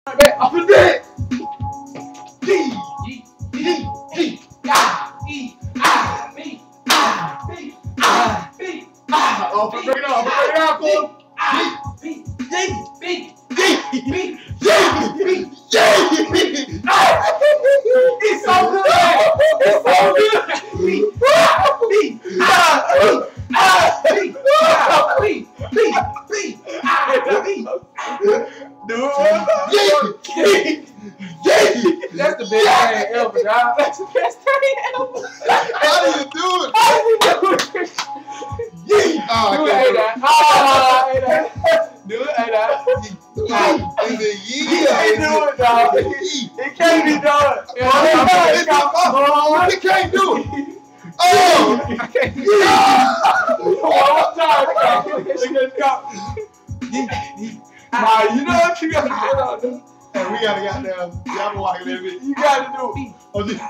Up and down. It's so good. It's so good. That's the best thing ever, dog. That's the best thing ever. How do you do it? How do you do it? Do it, ain't that? Do it, ain't that? You can't do it, dog. It can't be done. You can't do it. Oh! I can't do it. One time. Nah, you know what you gotta do? Hey, we gotta goddamn. Y'all walk a little bit. You gotta do it. Oh, this.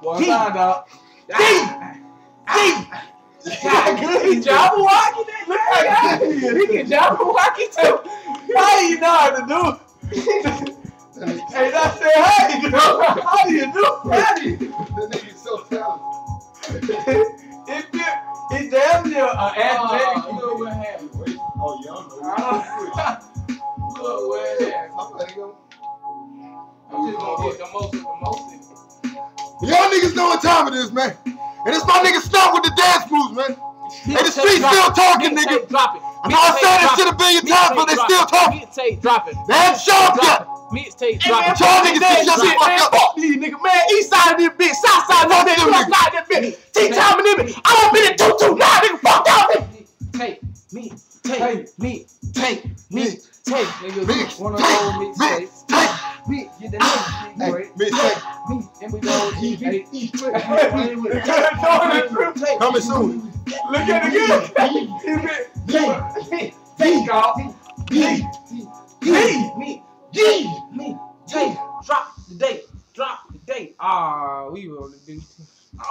One time, dog. He Jabberwocky that man. He can Jabberwocky too. How do you know how to do it? Hey, that's it. How do you do it? That nigga's so talented. It's damn near an athletic. Look what happened. Oh, y'all know. Look what happened. I'm letting go. I'm just gonna get the most of the most. Y'all niggas know what time it is, man. And it's my nigga Stunt with the dance moves, man. And the streets still talking, nigga. Drop it. I know I said this shit a billion times, but they still talking. Mixtape, drop it. Damn sharp, yeah. Mixtape, drop it. Y'all niggas can shut the fuck up. Fuck these niggas, man. East side of this bitch, south side of this bitch, west side of this bitch. T-time in this bitch. I don't been in 2-2 now, nigga. Fuck y'all, nigga. Take me, nigga. One of those mixtapes. Me, get the nigga great. Me, and we go eat. Coming soon. Look at it again. Take off. Me, take, drop the date.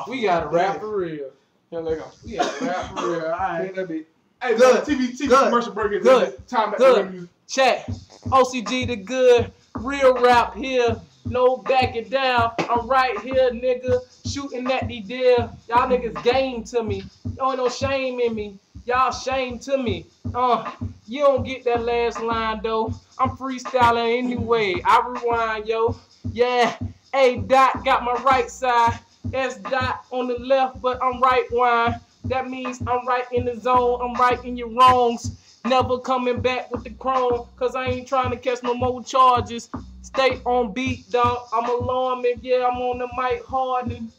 We got to rap for real. Here, let go. We got to rap for real. All right. Hey, Good. TV Good. commercial break. Good. Time Good. Chat. OCG the good. Real rap here. No backing down. I'm right here, nigga. Shooting at the deal. Y'all niggas game to me. Y'all ain't no shame in me. Y'all shame to me. You don't get that last line though. I'm freestyling anyway. I rewind, yo. Yeah. A dot got my right side. S dot on the left, but I'm right wine. That means I'm right in the zone. I'm right in your wrongs. Never coming back with the chrome, cause I ain't trying to catch no more charges. Stay on beat, dog. I'm alarming, yeah, I'm on the mic hardening.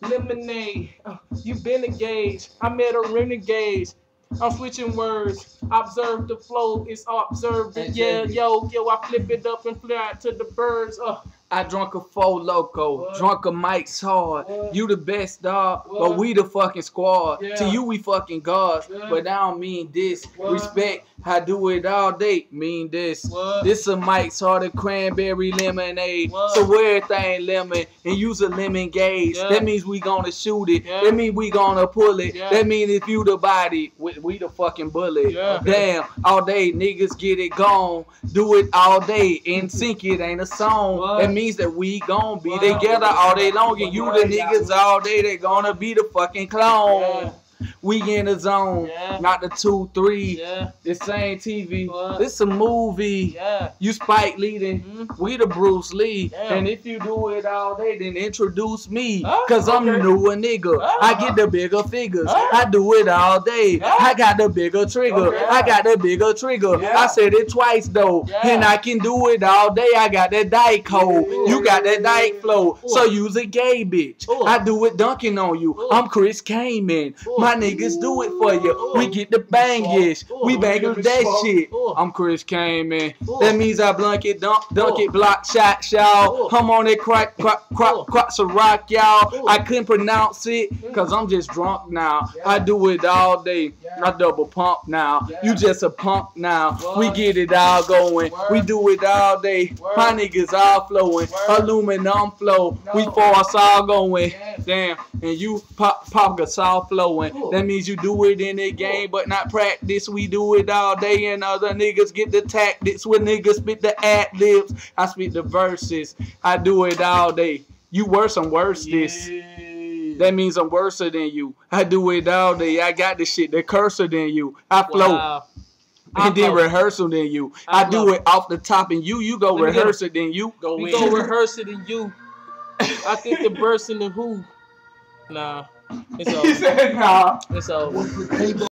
Lemonade, you been engaged. I met a renegade. I'm switching words. Observe the flow, it's observed. Yeah, yo, I flip it up and fly out to the birds. I drunk a Four Loco, drunk a Mike's Hard. You the best, dog, but we the fucking squad. To you, we fucking gods, but I don't mean this. Respect, I do it all day, mean this. This a Mike's Hard, a cranberry lemonade. So everything lemon, and use a lemon gauge. That means we gonna shoot it. That means we gonna pull it. That means if you the body, we the fucking bullet. Damn, all day, niggas get it gone. Do it all day, and sync it ain't a song. That means that we gon' be together all day long, and you the niggas all day, they gonna be the fucking clone. We in the zone, not the 2-3. This ain't TV. This a movie. You Spike leading. We the Bruce Lee. And if you do it all day, then introduce me. Cause I'm new a nigga. I get the bigger figures. I do it all day. I got the bigger trigger. I got the bigger trigger. I said it twice though. And I can do it all day. I got that dyke code. You got that dyke flow. So use a gay bitch. I do it dunking on you. I'm Chris Kaman. My niggas do it for you. We get the bangish. We bang up that shit. I'm Chris Kane, man. That means I blank it, dunk it, block, shot, y'all. I'm on that crack, so rock, y'all. I couldn't pronounce it, cause I'm just drunk now. I do it all day. I double pump now. You just a punk now. We get it all going. We do it all day. My niggas all flowing. Aluminum flow. We force all going. Damn. And you pop Gasol flowing. That means you do it in the game, but not practice. We do it all day, and other niggas get the tactics. When niggas spit the ad-libs, I spit the verses. I do it all day. You worse, I'm worse this. That means I'm worse than you. I do it all day. I got the shit that curser than you. I flow. And then rehearsal than you. I do it off the top, and you go rehearse it than you. We go rehearse it than you. I think the burst in the who. Nah. It's over. He said nah. It's over.